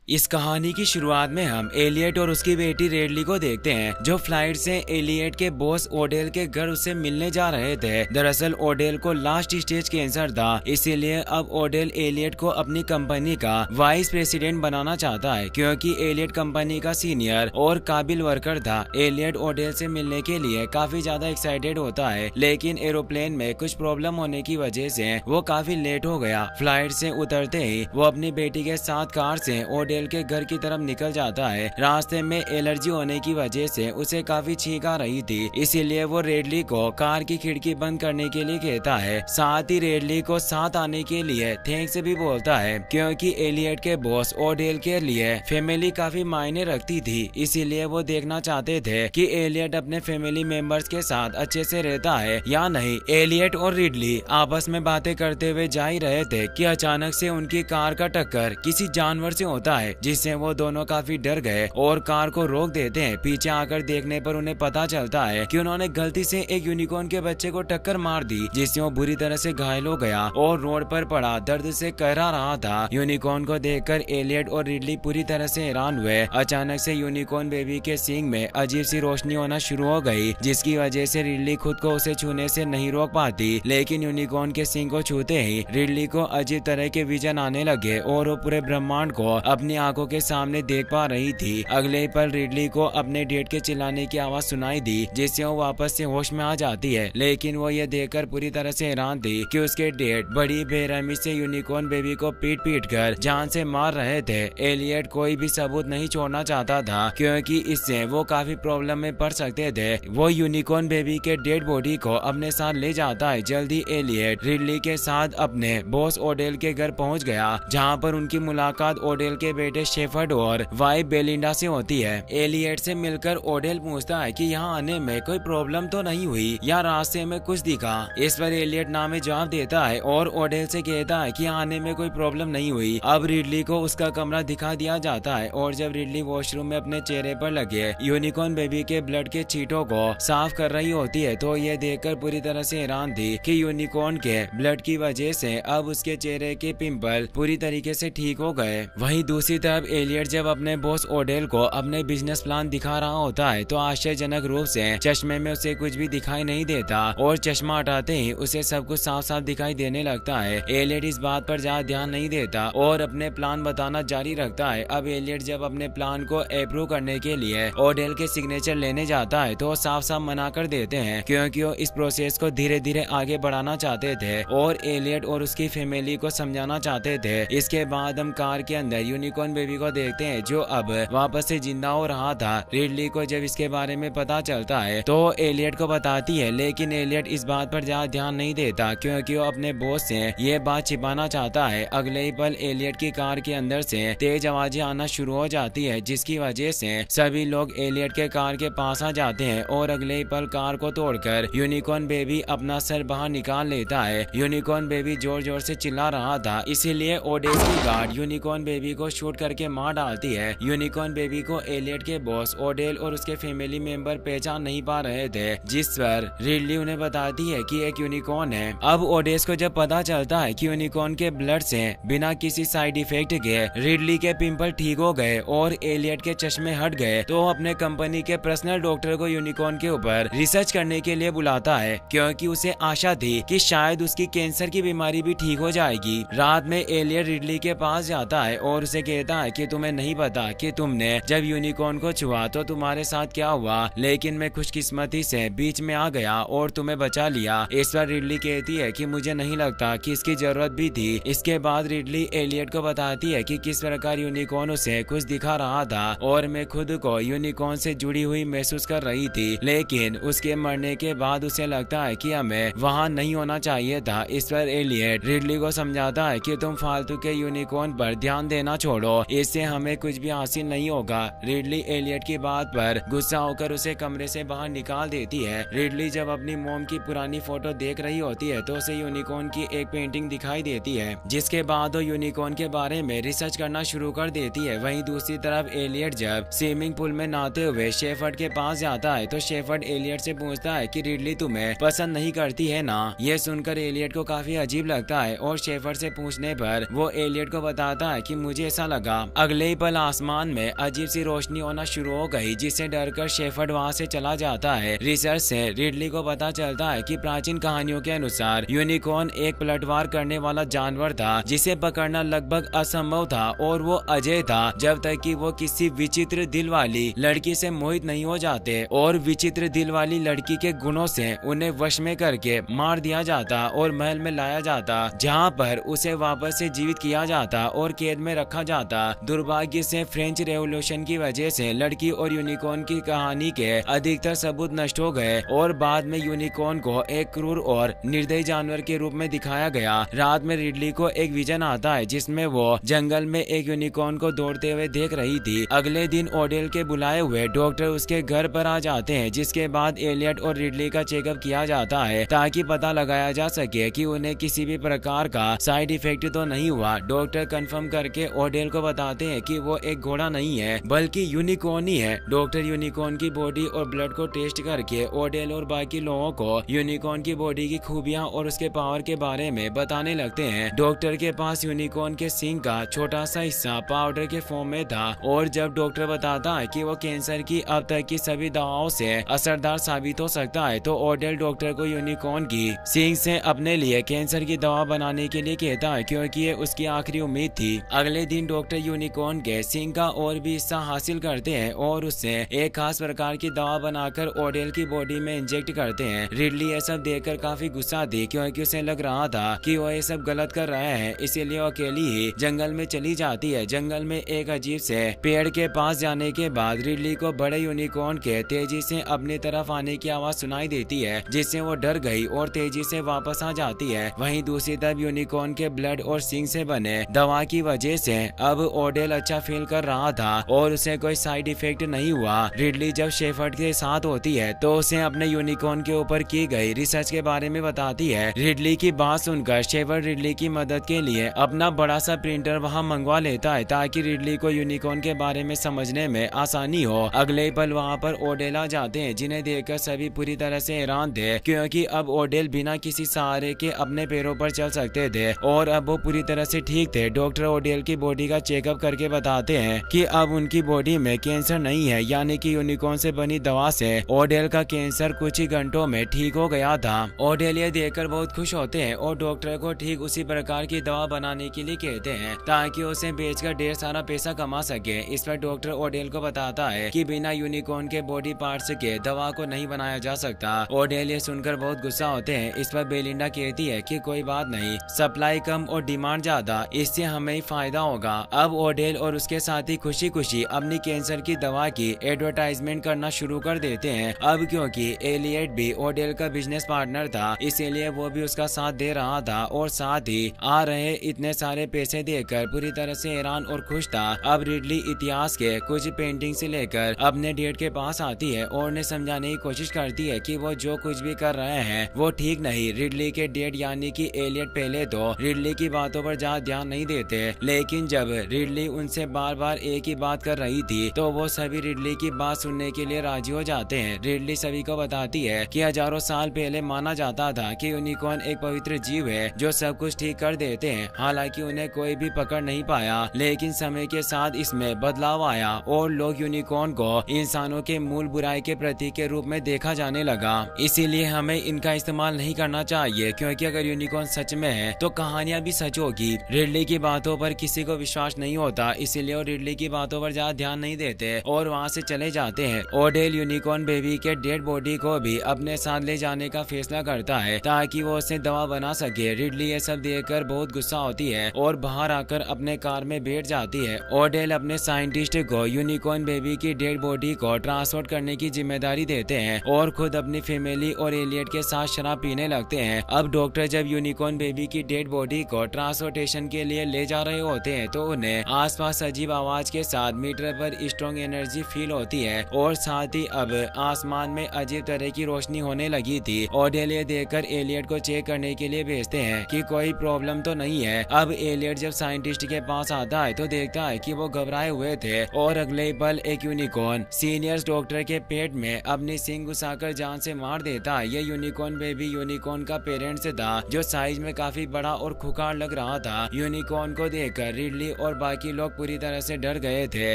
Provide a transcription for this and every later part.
इस कहानी की शुरुआत में हम एलियट और उसकी बेटी रेडली को देखते हैं, जो फ्लाइट से एलियट के बॉस ओडेल के घर उससे मिलने जा रहे थे। दरअसल ओडेल को लास्ट स्टेज कैंसर था, इसीलिए अब ओडेल एलियट को अपनी कंपनी का वाइस प्रेसिडेंट बनाना चाहता है, क्योंकि एलियट कंपनी का सीनियर और काबिल वर्कर था। एलियट ओडेल से मिलने के लिए काफी ज्यादा एक्साइटेड होता है, लेकिन एरोप्लेन में कुछ प्रॉब्लम होने की वजह से वो काफी लेट हो गया। फ्लाइट से उतरते ही वो अपनी बेटी के साथ कार से ओडेल के घर की तरफ निकल जाता है। रास्ते में एलर्जी होने की वजह से उसे काफी छींक आ रही थी, इसीलिए वो रेडली को कार की खिड़की बंद करने के लिए कहता है। साथ ही रेडली को साथ आने के लिए थैंक्स भी बोलता है, क्योंकि एलियट के बॉस ओडेल के लिए फैमिली काफी मायने रखती थी, इसीलिए वो देखना चाहते थे कि एलियट अपने फैमिली मेंबर्स के साथ अच्छे से रहता है या नहीं। एलियट और रिडली आपस में बातें करते हुए जा ही रहे थे कि अचानक से उनकी कार का टक्कर किसी जानवर से होता है, जिससे वो दोनों काफी डर गए और कार को रोक देते हैं। पीछे आकर देखने पर उन्हें पता चलता है कि उन्होंने गलती से एक यूनिकॉर्न के बच्चे को टक्कर मार दी, जिससे वो बुरी तरह से घायल हो गया और रोड पर पड़ा दर्द से कहरा रहा था। यूनिकॉर्न को देखकर एलियट और रिडली पूरी तरह से हैरान हुए। अचानक से यूनिकॉर्न बेबी के सींग में अजीब सी रोशनी होना शुरू हो गई, जिसकी वजह से रिडली खुद को उसे छूने से नहीं रोक पाती, लेकिन यूनिकॉर्न के सींग को छूते ही रिडली को अजीब तरह के विजन आने लगे और वो पूरे ब्रह्मांड को अपनी आंखों के सामने देख पा रही थी। अगले पल रिडली को अपने डेड के चिल्लाने की आवाज सुनाई दी, जिससे वो वापस से होश में आ जाती है, लेकिन वो ये देखकर पूरी तरह से हैरान थी कि उसके डेड बड़ी बेरहमी से यूनिकॉर्न बेबी को पीट पीट कर जान से मार रहे थे। एलियट कोई भी सबूत नहीं छोड़ना चाहता था, क्योंकि इससे वो काफी प्रॉब्लम में पड़ सकते थे। वो यूनिकॉर्न बेबी के डेड बॉडी को अपने साथ ले जाता है। जल्दी एलियट रिडली के साथ अपने बॉस ओडेल के घर पहुंच गया, जहां पर उनकी मुलाकात ओडेल के बेटे शेफर्ड और वाइफ बेलिंडा से होती है। एलियट से मिलकर ओडेल पूछता है कि यहाँ आने में कोई प्रॉब्लम तो नहीं हुई या रास्ते में कुछ दिखा। इस पर एलियट ना में जवाब देता है और ओडेल से कहता है कि यहाँ आने में कोई प्रॉब्लम नहीं हुई। अब रिडली को उसका कमरा दिखा दिया जाता है, और जब रिडली वॉशरूम में अपने चेहरे पर लगे यूनिकॉर्न बेबी के ब्लड के छींटों को साफ कर रही होती है, तो ये देखकर पूरी तरह से हैरान थी कि यूनिकॉर्न के ब्लड की वजह से अब उसके चेहरे के पिंपल पूरी तरीके से ठीक हो गए। वहीं दूसरी तरफ एलियट जब अपने बॉस ओडेल को अपने बिजनेस प्लान दिखा रहा होता है, तो आश्चर्यजनक रूप से चश्मे में उसे कुछ भी दिखाई नहीं देता, और चश्मा हटाते ही उसे सब कुछ साफ साफ दिखाई देने लगता है। एलियट इस बात पर ज्यादा ध्यान नहीं देता और अपने प्लान बताना जारी रखता है। अब एलियट जब अपने प्लान को अप्रूव करने के लिए ओडेल के सिग्नेचर लेने जाता है, तो साफ साफ मना कर देते हैं, क्योंकि वो इस प्रोसेस को धीरे धीरे आगे बढ़ाना चाहते थे और एलियट और उसकी फैमिली को समझाना चाहते थे। इसके बाद हम कार के अंदर यूनिकॉर्न बेबी को देखते हैं, जो अब वापस से जिंदा हो रहा था। रिडली को जब इसके बारे में पता चलता है, तो एलियट को बताती है, लेकिन एलियट इस बात पर ज्यादा ध्यान नहीं देता, क्योंकि वो अपने बॉस से ये बात छिपाना चाहता है। अगले ही पल एलियट की कार के अंदर से तेज आवाजें आना शुरू हो जाती है, जिसकी वजह से सभी लोग एलियट के कार के पास आ जाते हैं, और अगले ही पल कार को तोड़कर यूनिकॉर्न बेबी अपना सर बाहर निकाल लेता है। यूनिकॉर्न बेबी जोर जोर से चिल्ला रहा था, इसीलिए ओडेल की गार्ड यूनिकॉर्न बेबी को शूट करके मार डालती है। यूनिकॉर्न बेबी को एलियट के बॉस ओडेल और उसके फैमिली मेंबर पहचान नहीं पा रहे थे, जिस पर रिडली उन्हें बताती है कि एक यूनिकॉर्न है। अब ओडेस को जब पता चलता है कि यूनिकॉर्न के ब्लड से बिना किसी साइड इफेक्ट के रिडली के पिंपल ठीक हो गए और एलियट के चश्मे हट गए, तो अपने कंपनी के पर्सनल डॉक्टर को यूनिकॉर्न के ऊपर रिसर्च करने के लिए बुलाता है, क्योंकि उसे आशा थी कि शायद उसकी कैंसर की बीमारी भी ठीक हो जाएगी। रात में एलियट रिडली के पास जाता है और उसे कहता है कि तुम्हें नहीं पता कि तुमने जब यूनिकॉर्न को छुआ तो तुम्हारे साथ क्या हुआ, लेकिन मैं खुशकिस्मती से बीच में आ गया और तुम्हें बचा लिया। इस पर रिडली कहती है कि मुझे नहीं लगता कि इसकी जरूरत भी थी। इसके बाद रिडली एलियट को बताती है कि किस प्रकार यूनिकॉर्न उसे कुछ दिखा रहा था, और मैं खुद को यूनिकॉर्न से जुड़ी हुई महसूस कर रही थी, लेकिन उसके मरने के बाद उसे लगता है कि हमें वहाँ नहीं होना चाहिए था। इस पर एलियट रिडली को समझाता है कि तुम फालतू के यूनिकॉर्न पर ध्यान देना छोड़ो, इससे हमें कुछ भी हासिल नहीं होगा। रिडली एलियट की बात पर गुस्सा होकर उसे कमरे से बाहर निकाल देती है। रिडली जब अपनी मॉम की पुरानी फोटो देख रही होती है, तो उसे यूनिकॉर्न की एक पेंटिंग दिखाई देती है, जिसके बाद वो यूनिकॉर्न के बारे में रिसर्च करना शुरू कर देती है। वहीं दूसरी तरफ एलियट जब स्विमिंग पूल में नहाते हुए शेफर्ड के पास जाता है, तो शेफर्ड एलियट से पूछता है कि रिडली तुम्हें पसंद नहीं करती है ना। यह सुनकर एलियट को काफी अजीब लगता है, और शेफर्ड से पूछने पर वो एलियट को बताता है कि मुझे ऐसा लगा। अगले ही पल आसमान में अजीब सी रोशनी होना शुरू हो गई, जिससे डरकर शेफर्ड वहाँ से चला जाता है। रिसर्च से रिडली को पता चलता है कि प्राचीन कहानियों के अनुसार यूनिकॉर्न एक पलटवार करने वाला जानवर था, जिसे पकड़ना लगभग असंभव था और वो अजय था जब तक कि वो किसी विचित्र दिल वाली लड़की से मोहित नहीं हो जाते और विचित्र दिल वाली लड़की के गुणों से उन्हें वश में करके मार दिया जाता और महल में लाया जाता, जहाँ पर उसे वापस से जीवित किया जाता और कैद में रखा जाता। दुर्भाग्य से फ्रेंच रेवोल्यूशन की वजह से लड़की और यूनिकॉर्न की कहानी के अधिकतर सबूत नष्ट हो गए और बाद में यूनिकॉर्न को एक क्रूर और निर्दयी जानवर के रूप में दिखाया गया। रात में रिडली को एक विजन आता है जिसमें वो जंगल में एक यूनिकॉर्न को दौड़ते हुए देख रही थी। अगले दिन ओडेल के बुलाए हुए डॉक्टर उसके घर पर आ जाते हैं, जिसके बाद एलियट और रिडली का चेकअप किया जाता है ताकि पता लगाया जा सके कि उन्हें किसी भी प्रकार का साइड इफेक्ट तो नहीं हुआ। डॉक्टर कंफर्म करके ओडेल को बताते हैं कि वो एक घोड़ा नहीं है बल्कि यूनिकॉर्न ही है। डॉक्टर यूनिकॉर्न की बॉडी और ब्लड को टेस्ट करके ओडेल और बाकी लोगों को यूनिकॉर्न की बॉडी की खूबियां और उसके पावर के बारे में बताने लगते हैं। डॉक्टर के पास यूनिकॉर्न के सींग का छोटा सा हिस्सा पाउडर के फॉर्म में था और जब डॉक्टर बताता है कि वो कैंसर की अब तक की सभी दवाओं से असरदार साबित हो सकता है, तो ओडेल डॉक्टर को यूनिकॉर्न की सींग से अपने लिए कैंसर की दवा बनाने के लिए कहता है, क्योंकि ये उसकी आखिरी उम्मीद थी। अगले दिन डॉक्टर यूनिकॉर्न के सींग का और भी हिस्सा हासिल करते हैं और उससे एक खास प्रकार की दवा बनाकर ओडेल की बॉडी में इंजेक्ट करते हैं। रिडली ये सब देखकर काफी गुस्सा थी, क्योंकि उसे लग रहा था कि वो ये सब गलत कर रहे हैं, इसीलिए वो अकेली ही जंगल में चली जाती है। जंगल में एक अजीब से पेड़ के पास जाने के बाद रिडली को बड़े यूनिकॉर्न के तेजी से अपनी तरफ आने की आवाज सुनाई देती है, जिससे वो डर गई और तेजी से वापस आ जाती है। वहीं दूसरी तरफ यूनिकॉर्न के ब्लड और सींग से बने दवा की वजह से अब ओडेल अच्छा फील कर रहा था और उसे कोई साइड इफेक्ट नहीं हुआ। रिडली जब शेफर्ड के साथ होती है तो उसे अपने यूनिकॉर्न के ऊपर की गई रिसर्च के बारे में बताती है। रिडली की बात सुनकर शेफर्ड रिडली की मदद के लिए अपना बड़ा सा प्रिंटर वहां मंगवा लेता है ताकि रिडली को यूनिकॉर्न के बारे में समझने में आसानी हो। अगले पल वहां पर ओडेल आ जाते हैं, जिन्हें देखकर सभी पूरी तरह से हैरान थे, क्योंकि अब ओडेल बिना किसी सहारे के अपने पैरों पर चल सकते थे और अब वो पूरी तरह से ठीक थे। डॉक्टर ओडेल की बॉडी का चेकअप करके बताते हैं कि अब उनकी बॉडी में कैंसर नहीं है, यानी कि यूनिकॉर्न से बनी दवा से ओडेल का कैंसर कुछ ही घंटों में ठीक हो गया था। ओडेल ये देखकर बहुत खुश होते हैं और डॉक्टर को ठीक उसी प्रकार की दवा बनाने के लिए कहते हैं ताकि उसे बेचकर ढेर सारा पैसा कमा सके। इस पर डॉक्टर ओडेल को बताता है कि बिना यूनिकॉर्न के बॉडी पार्ट्स के दवा को नहीं बनाया जा सकता। ओडेल ये सुनकर बहुत गुस्सा होते हैं। इस पर बेलिंडा कहती है कि कोई बात नहीं, सप्लाई कम और डिमांड ज्यादा, इससे हमें ही फायदा होगा। अब ओडेल और उसके साथी खुशी खुशी अपनी कैंसर की दवा की एडवर्टाइजमेंट करना शुरू कर देते हैं। अब क्योंकि एलियट भी ओडेल का बिजनेस पार्टनर था, इसीलिए वो भी उसका साथ दे रहा था और साथ ही आ रहे इतने सारे पैसे देखकर पूरी तरह से हैरान और खुश था। अब रिडली इतिहास के कुछ पेंटिंग से लेकर अपने डेड के पास आती है और उन्हें समझाने की कोशिश करती है कि वो जो कुछ भी कर रहे हैं वो ठीक नहीं। रिडली के डेड यानी कि एलियट पहले तो रिडली की बातों पर ज्यादा ध्यान नहीं देते, लेकिन जब रिडली उनसे बार बार एक ही बात कर रही थी तो वो सभी रिडली की बात सुनने के लिए राजी हो जाते हैं। रिडली सभी को बताती है कि हजारों साल पहले माना जाता था कि यूनिकॉर्न एक पवित्र जीव है जो सब कुछ ठीक कर देते हैं। हालांकि उन्हें कोई भी पकड़ नहीं पाया, लेकिन समय के साथ इसमें बदलाव आया और लोग यूनिकॉर्न को इंसानों के मूल बुराई के प्रतीक के रूप में देखा जाने लगा। इसीलिए हमें इनका इस्तेमाल नहीं करना चाहिए, क्योंकि अगर यूनिकॉर्न सच में है तो कहानियां भी सच होगी। रिडली की बातों पर किसी को विश्वास नहीं होता, इसीलिए वो रिडली की बातों पर ज्यादा ध्यान नहीं देते और वहाँ से चले जाते हैं। ओडेल यूनिकॉर्न बेबी के डेड बॉडी को भी अपने साथ ले जाने का फैसला करता है ताकि वो उसे दवा बना सके। रिडली ये सब देखकर बहुत गुस्सा होती है और बाहर आकर अपने कार में बैठ जाती है। ओडेल अपने साइंटिस्ट को यूनिकॉर्न बेबी की डेड बॉडी को ट्रांसपोर्ट करने की जिम्मेदारी देते हैं और खुद अपनी फैमिली और एलियट के साथ शराब पीने लगते हैं। अब डॉक्टर जब यूनिकॉर्न बेबी की डेड बॉडी को ट्रांसपोर्टेशन के लिए ले जा रहे होते हैं तो उन्हें आसपास अजीब आवाज के साथ मीटर पर स्ट्रॉन्ग एनर्जी फील होती है और साथ ही अब आसमान में अजीब तरह की रोशनी होने लगी थी। ओडेल ये देखकर एलियट को चेक करने के लिए भेजते हैं कि कोई प्रॉब्लम तो नहीं है। अब एलियट जब साइंटिस्ट के पास आता है तो देखता है कि वो घबराए हुए थे और अगले पल एक यूनिकॉर्न सीनियर डॉक्टर के पेट में अपनी सींग घुसाकर जान से मार देता है। ये यूनिकॉर्न बेबी यूनिकॉर्न का पेरेंट्स था जो साइज में काफी बड़ा और खुखार लग रहा था। यूनिकॉर्न को देखकर रिडली और बाकी लोग पूरी तरह से डर गए थे।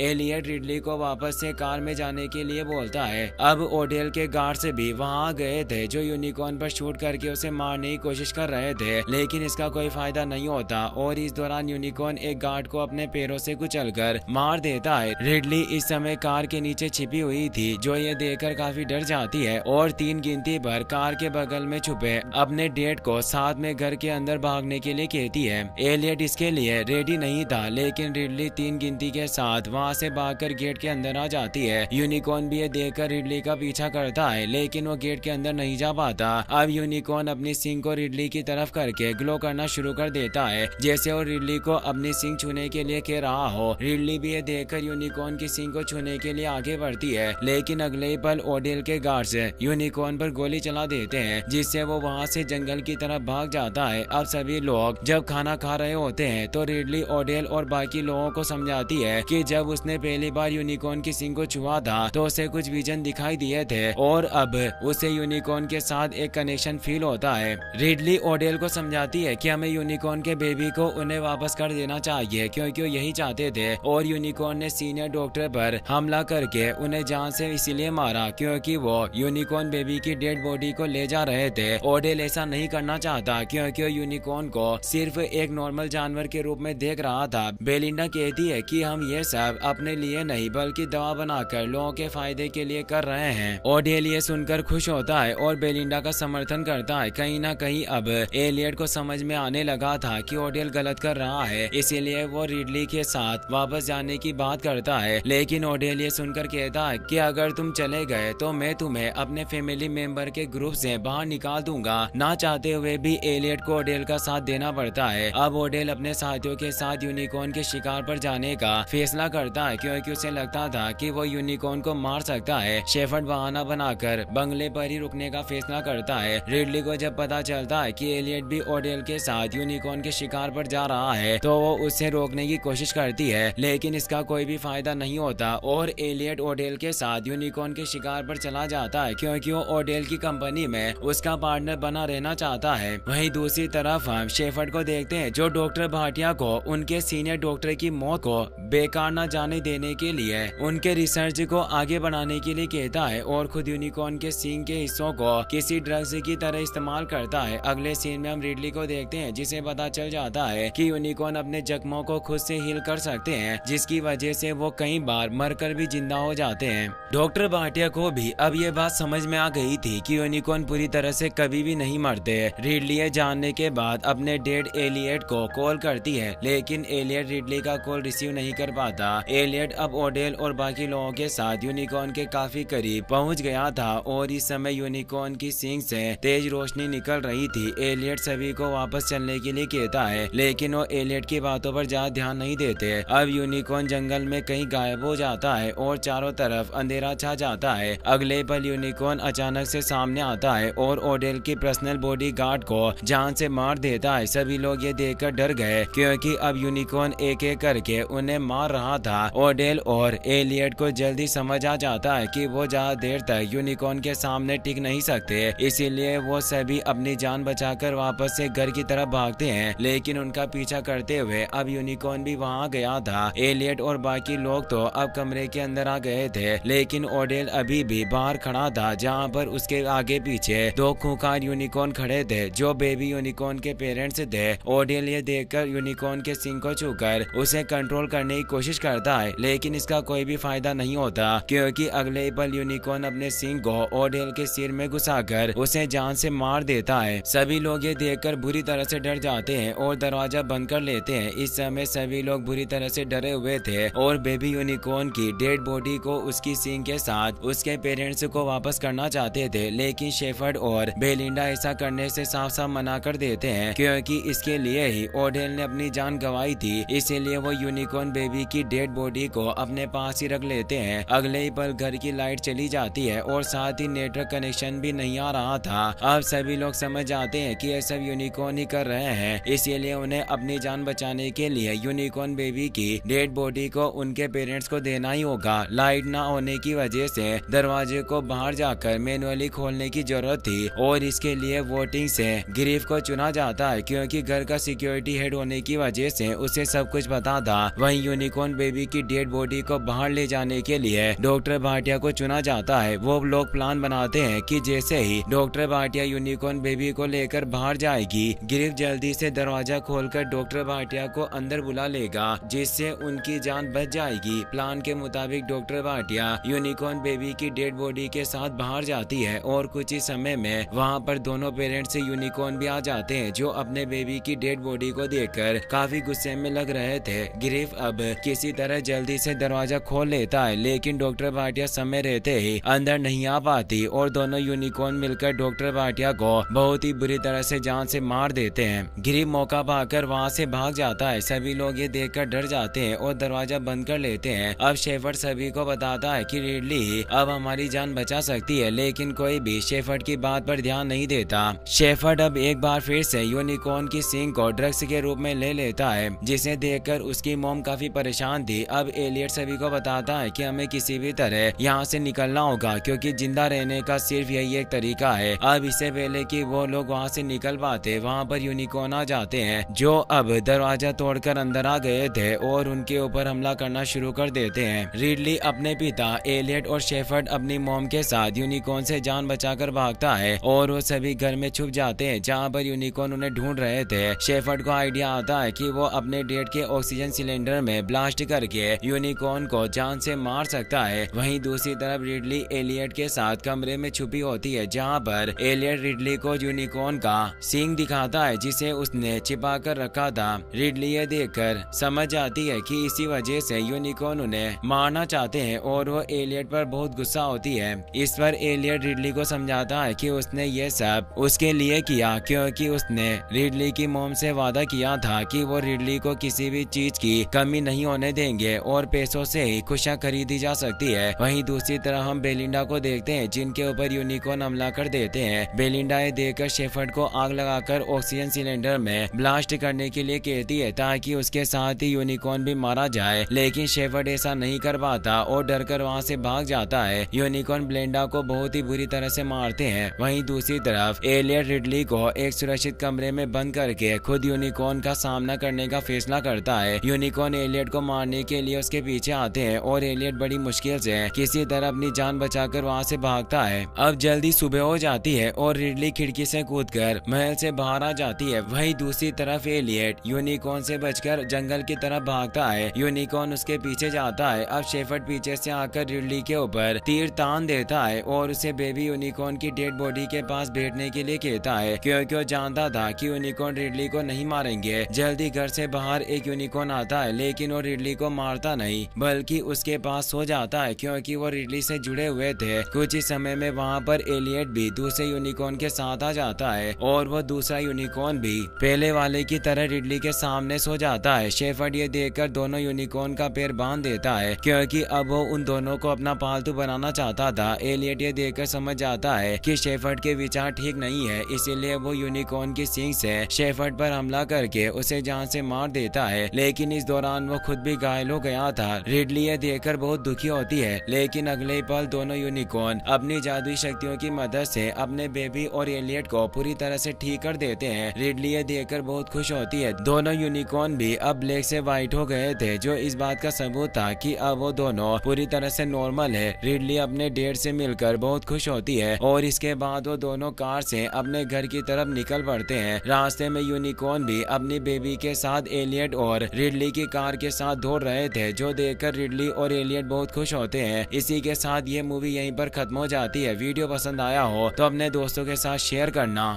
एलियट रिडली को वापस से कार में जाने के लिए बोलता है। अब ओडेल के गार्ड्स भी वहां गए थे जो यूनिकॉर्न पर शूट करके उसे मारने की कोशिश कर रहे थे, लेकिन इसका कोई फायदा नहीं होता और इस दौरान यूनिकॉर्न एक गार्ड को अपने पैरों से कुचलकर मार देता है। रिडली इस समय कार के नीचे छिपी हुई थी, जो ये देखकर काफी डर जाती है और 3 गिनती पर कार के बगल में छुपे अपने डेट को साथ में घर के अंदर भागने के लिए कहती है। एलियट इसके लिए रेडी नहीं था, लेकिन रिडली 3 गिनती के साथ वहां से भागकर गेट के अंदर आ जाती है। यूनिकॉर्न भी ये देखकर रिडली का पीछा करता है, लेकिन वो गेट के अंदर नहीं जा पाता। अब यूनिकॉर्न अपनी सिंग को रिडली की तरफ करके ग्लो करना शुरू कर देता है, जैसे वो रिडली को अपनी सिंग छूने के लिए कह रहा हो। रिडली भी ये देखकर यूनिकॉर्न की सिंग को छूने के लिए आगे बढ़ती है, लेकिन अगले ही पल ओडेल के गार्ड्स यूनिकॉर्न पर गोली चला देते हैं, जिससे वो वहां से जंगल की तरफ भाग जाता है। अब सभी लोग जब खाना खा रहे होते हैं तो रिडली ओडेल और बाकी लोगों को समझाती है कि जब उसने पहली बार यूनिकॉर्न की सिंग को छुआ था तो उसे कुछ विजन दिखाई दिए थे और अब उसे यूनिकॉर्न के साथ एक कनेक्शन फील होता है। रिडली ओडेल को समझाती है कि हमें यूनिकॉर्न के बेबी को उन्हें वापस कर देना चाहिए, क्योंकि वो यही चाहते थे और यूनिकॉर्न ने सीनियर डॉक्टर पर हमला करके उन्हें जान से इसीलिए मारा क्योंकि वो यूनिकॉर्न बेबी की डेड बॉडी को ले जा रहे थे। ओडेल ऐसा नहीं करना चाहता क्योंकि वो यूनिकॉर्न को सिर्फ एक नॉर्मल जानवर के रूप में देख रहा था। बेलिंडा कहती है कि हम ये सब अपने लिए नहीं बल्कि दवा बनाकर लोगों के फायदे के लिए कर रहे हैं। ओडेल ये सुनकर खुश होता है और बेलिंडा का समर्थन करता है। कहीं ना कहीं अब एलियट को समझ में आने लगा था कि ओडेल गलत कर रहा है, इसीलिए वो रिडली के साथ वापस जाने की बात करता है, लेकिन ओडेल ये सुनकर कहता है कि अगर तुम चले गए तो मैं तुम्हें अपने फैमिली मेंबर के ग्रुप से बाहर निकाल दूंगा। ना चाहते हुए भी एलियट को ओडेल का साथ देना पड़ता है। अब ओडेल अपने साथियों के साथ यूनिकॉर्न के शिकार पर जाने का फैसला करता है क्योंकि उसे लगता था कि वो यूनिकॉर्न को मार सकता है। शेफर्ड बहाना बनाकर बंगले पर ही रुकने का फैसला करता है। रिडली को जब पता चलता है कि एलियट भी ओडेल के साथ यूनिकॉर्न के शिकार पर जा रहा है तो वो उसे रोकने की कोशिश करती है, लेकिन इसका कोई भी फायदा नहीं होता और एलियट ओडेल के साथ यूनिकॉर्न के शिकार पर चला जाता है क्योंकि वो ओडेल की कंपनी में उसका पार्टनर बना रहना चाहता है। वहीं दूसरी तरफ हम शेफर्ड को देखते हैं जो डॉक्टर भाटिया को उनके सीनियर डॉक्टर की मौत को बेकार न जाने देने के लिए उनके रिसर्च को आगे बढ़ाने के लिए कहता है और खुद यूनिकॉर्न के सींग के हिस्सों को किसी ड्रग्स की तरह इस्तेमाल करता है। अगले सीन में हम रिडली को देखते हैं जिसे पता चल जाता है कि यूनिकॉर्न अपने जख्मों को खुद से हील कर सकते हैं, जिसकी वजह से वो कई बार मरकर भी जिंदा हो जाते हैं। डॉक्टर भाटिया को भी अब ये बात समझ में आ गई थी कि यूनिकॉर्न पूरी तरह से कभी भी नहीं मरते। रिडली ये जानने के बाद अपने डेड एलियट को कॉल करती है, लेकिन एलियट रिडली का कॉल रिसीव नहीं कर पाता। एलियट अब ओडेल और बाकी लोगों के साथ यूनिकॉर्न के काफी करीब पहुंच गया था और इस समय यूनिकॉर्न की सींग से तेज रोशनी निकल रही थी। एलियट सभी को वापस चलने के लिए कहता है, लेकिन वो एलियट की बातों पर ज्यादा ध्यान नहीं देते। अब यूनिकॉर्न जंगल में कहीं गायब हो जाता है और चारों तरफ अंधेरा छा जाता है। अगले पल यूनिकॉर्न अचानक से सामने आता है और ओडेल की पर्सनल बॉडी गार्ड को जान से मार देता है। सभी लोग ये देखकर डर गए क्योंकि अब यूनिकॉर्न एक एक करके उन्हें मार रहा था। ओडेल और एलियट को जल्दी समझ आ जाता है कि वो ज्यादा देर तक यूनिकॉर्न के सामने टिक नहीं सकते, इसीलिए वो सभी अपनी जान बचाकर वापस से घर की तरफ भागते हैं, लेकिन उनका पीछा करते हुए अब यूनिकॉर्न भी वहां गया था। एलियट और बाकी लोग तो अब कमरे के अंदर आ गए थे, लेकिन ओडेल अभी भी बाहर खड़ा था जहां पर उसके आगे पीछे 2 खूंखार यूनिकॉर्न खड़े थे जो बेबी यूनिकॉर्न के पेरेंट्स थे। ओडेल ये देखकर यूनिकॉर्न के सिंग को छूकर उसे कंट्रोल करने की कोशिश करता है, लेकिन इसका कोई भी फायदा नहीं होता क्योंकि अगले पल यूनिकॉर्न अपने सिंग को ओडेल के सिर में घुसाकर उसे जान से मार देता है। सभी लोग ये देखकर बुरी तरह से डर जाते हैं और दरवाजा बंद कर लेते हैं। इस समय सभी लोग बुरी तरह से डरे हुए थे और बेबी यूनिकॉर्न की डेड बॉडी को उसकी सिंग के साथ उसके पेरेंट्स को वापस करना चाहते थे, लेकिन शेफर्ड और बेलिंडा ऐसा करने से साफ साफ मना कर देते हैं क्योंकि इसके लिए ही ओडेल ने अपनी जान गंवाई थी, इसीलिए वो यूनिकॉर्न बेबी की डेड बॉडी को अपने पास ही रख लेते हैं। अगले ही पल घर की लाइट चली जाती है और साथ ही नेटवर्क कनेक्शन भी नहीं आ रहा था। अब सभी लोग समझ जाते हैं कि ये सब यूनिकॉर्न ही कर रहे हैं, इसीलिए उन्हें अपनी जान बचाने के लिए यूनिकॉर्न बेबी की डेड बॉडी को उनके पेरेंट्स को देना ही होगा। लाइट ना होने की वजह से दरवाजे को बाहर जाकर मैनुअली खोलने की जरूरत थी और इसके लिए वोटिंग से ग्रीफ को चुना जाता है क्योंकि घर का सिक्योरिटी हेड होने की वजह से उसे उसे सब कुछ पता था। वहीं यूनिकॉर्न बेबी की डेड बॉडी को बाहर ले जाने के लिए डॉक्टर भाटिया को चुना जाता है। वो लोग प्लान बनाते हैं कि जैसे ही डॉक्टर भाटिया यूनिकॉर्न बेबी को लेकर बाहर जाएगी, गिरीश जल्दी से दरवाजा खोलकर डॉक्टर भाटिया को अंदर बुला लेगा, जिससे उनकी जान बच जाएगी। प्लान के मुताबिक डॉक्टर भाटिया यूनिकॉर्न बेबी की डेड बॉडी के साथ बाहर जाती है और कुछ ही समय में वहां पर दोनों पेरेंट्स यूनिकॉर्न भी आ जाते हैं, जो अपने बेबी की डेड बॉडी को देखकर काफी गुस्से में लग रहे थे। गिरीश अब किसी तरह जल्दी से दरवाजा खोल लेता है, लेकिन डॉक्टर भाटिया समय रहते ही अंदर नहीं आ पाती और दोनों यूनिकॉर्न मिलकर डॉक्टर भाटिया को बहुत ही बुरी तरह से जान से मार देते हैं। गिरीश मौका पाकर वहां से भाग जाता है। सभी लोग ये देखकर डर जाते हैं और दरवाजा बंद कर लेते हैं। अब शेफर्ड सभी को बताता है कि रिडली ही अब हमारी जान बचा सकती है, लेकिन कोई भी शेफर्ड की बात पर ध्यान नहीं देता। शेफर्ड अब एक बार फिर से यूनिकॉर्न की सींग को ड्रग्स के रूप में ले लेता है, जिसे देखकर उसकी मॉम काफी परेशान थी। अब एलियट सभी को बताता है कि हमें किसी भी तरह यहाँ से निकलना होगा, क्योंकि जिंदा रहने का सिर्फ यही एक तरीका है। अब इससे पहले कि वो लोग वहाँ से निकल पाते, वहाँ पर यूनिकॉर्न आ जाते हैं, जो अब दरवाजा तोड़कर अंदर आ गए थे और उनके ऊपर हमला करना शुरू कर देते हैं। रिडली अपने पिता एलियट और शेफर्ड अपनी मॉम के साथ यूनिकॉर्न से जान बचाकर भागता है और वो सभी घर में छुप जाते हैं, जहाँ पर यूनिकॉर्न उन्हें ढूंढ रहे थे। शेफर्ड को आइडिया आता है कि वो अपने डेड के ऑक्सीजन सिलेंडर में ब्लास्ट करके यूनिकॉर्न को जान से मार सकता है। वहीं दूसरी तरफ रिडली एलियट के साथ कमरे में छुपी होती है, जहाँ पर एलियट रिडली को यूनिकॉर्न का सींग दिखाता है, जिसे उसने छिपा कर रखा था। रिडली ये देखकर समझ जाती है कि इसी वजह से यूनिकॉर्न उन्हें मारना चाहते हैं और वो एलियट पर बहुत गुस्सा होती है। इस पर एलियट रिडली को समझाता है कि उसने ये सब उसके लिए किया क्योंकि उसने रिडली की मॉम से वादा किया था कि वो रिडली को किसी भी चीज की कमी नहीं होने देंगे और पैसों से ही खुशियां खरीदी जा सकती है। वहीं दूसरी तरफ हम बेलिंडा को देखते हैं, जिनके ऊपर यूनिकॉर्न हमला कर देते हैं। बेलिंडा ये देखकर शेफर्ड को आग लगाकर ऑक्सीजन सिलेंडर में ब्लास्ट करने के लिए कहती है, ताकि उसके साथ ही यूनिकॉर्न भी मारा जाए, लेकिन शेफर्ड ऐसा नहीं कर पाता और डरकर वहां से भाग जाता है। यूनिकॉर्न बेलिंडा को बहुत ही बुरी तरह से मारते हैं। वहीं दूसरी तरफ एलियट रिडली को एक सुरक्षित कमरे में बंद करके खुद यूनिकॉर्न का सामना करने का फैसला करता है। यूनिकॉर्न एलियट को मारने के लिए उसके पीछे आते हैं और एलियट बड़ी मुश्किल से किसी तरह अपनी जान बचाकर वहां से भागता है। अब जल्दी सुबह हो जाती है और रिडली खिड़की से कूदकर महल से बाहर आ जाती है। वहीं दूसरी तरफ एलियट यूनिकॉर्न से बचकर जंगल की तरफ भागता है। यूनिकॉर्न उसके पीछे जाता है। अब शेफर्ड पीछे से आकर रिडली के ऊपर तीर तान देता है और उसे बेबी यूनिकॉर्न की डेड बॉडी के पास बैठने के लिए कहता है, क्योंकि वो जानता था कि यूनिकॉर्न रिडली को नहीं मारेंगे। जल्दी घर से बाहर एक यूनिकॉर्न आता है, लेकिन वो रिडली को मारता नहीं बल्कि उसके पास सो जाता है, क्योंकि वो रिडली से जुड़े हुए थे। कुछ ही समय में वहाँ पर एलियट भी दूसरे यूनिकॉर्न के साथ आ जाता है और वो दूसरा यूनिकॉर्न भी पहले वाले की तरह रिडली के सामने सो जाता है। शेफर्ड ये देखकर दोनों यूनिकॉर्न का पैर बांध देता है, क्योंकि अब वो उन दोनों को अपना पालतू बनाना चाहता था। एलियट ये देखकर समझ जाता है कि शेफर्ड के विचार ठीक नहीं है, इसीलिए वो यूनिकॉर्न की सींग से शेफर्ड पर हमला करके उसे जान से मार देता है, लेकिन इस दौरान वो खुद भी घायल हो गया था। रिडली ये देखकर बहुत दुखी होती है, लेकिन अगले ही पल दोनों यूनिकॉर्न अपनी जादुई शक्तियों की मदद से अपने बेबी और एलियट को पूरी तरह से ठीक कर देते हैं। रिडली ये देखकर बहुत खुश होती है। दोनों यूनिकॉर्न भी अब ब्लैक से व्हाइट हो गए थे, जो इस बात का सबूत था कि अब वो दोनों पूरी तरह से नॉर्मल है। रिडली अपने डेड से मिलकर बहुत खुश होती है और इसके बाद वो दोनों कार से अपने घर की तरफ निकल पड़ते हैं। रास्ते में यूनिकॉर्न भी अपनी बेबी के साथ एलियट और रिडली की कार के साथ दौड़ रहे थे, जो देखकर रिडली और एलियट बहुत खुश होते हैं। इसी के साथ ये मूवी यहीं पर खत्म हो जाती है। वीडियो पसंद आया हो तो अपने दोस्तों के साथ शेयर करना।